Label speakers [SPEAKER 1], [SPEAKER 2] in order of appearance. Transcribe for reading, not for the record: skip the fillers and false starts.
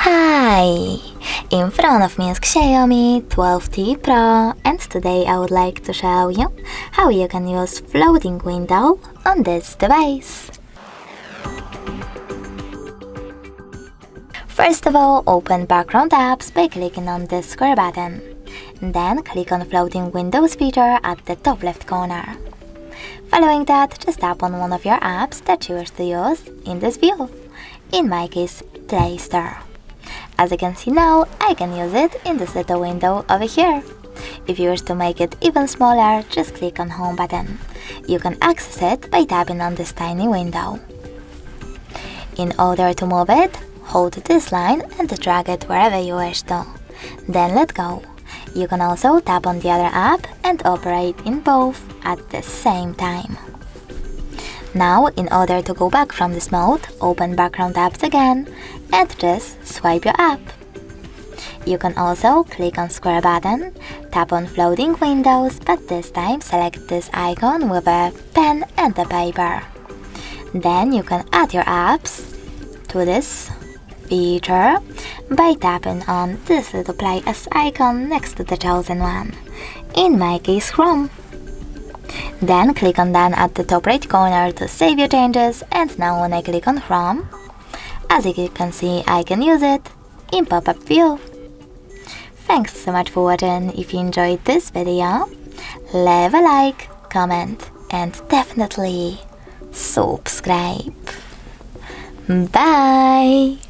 [SPEAKER 1] Hi! In front of me is XIAOMI 12T Pro, and today I would like to show you how you can use floating window on this device. First of all, open background apps by clicking on this square button. Then click on floating windows feature at the top left corner. Following that, just tap on one of your apps that you wish to use in this view. In my case, Play Store. As you can see now, I can use it in this little window over here. If you wish to make it even smaller, just click on Home button. You can access it by tapping on this tiny window. In order to move it, hold this line and drag it wherever you wish to. Then let go. You can also tap on the other app and operate in both at the same time. Now, in order to go back from this mode, open background apps again and just swipe your app. You can also click on square button, tap on floating windows, but this time select this icon with a pen and a paper. Then you can add your apps to this feature by tapping on this little play as icon next to the chosen one, in my case Chrome. Then click on Done at the top right corner to save your changes, and now when I click on Chrome, as you can see, I can use it in pop-up view. Thanks so much for watching. If you enjoyed this video, leave a like, comment and definitely subscribe. Bye!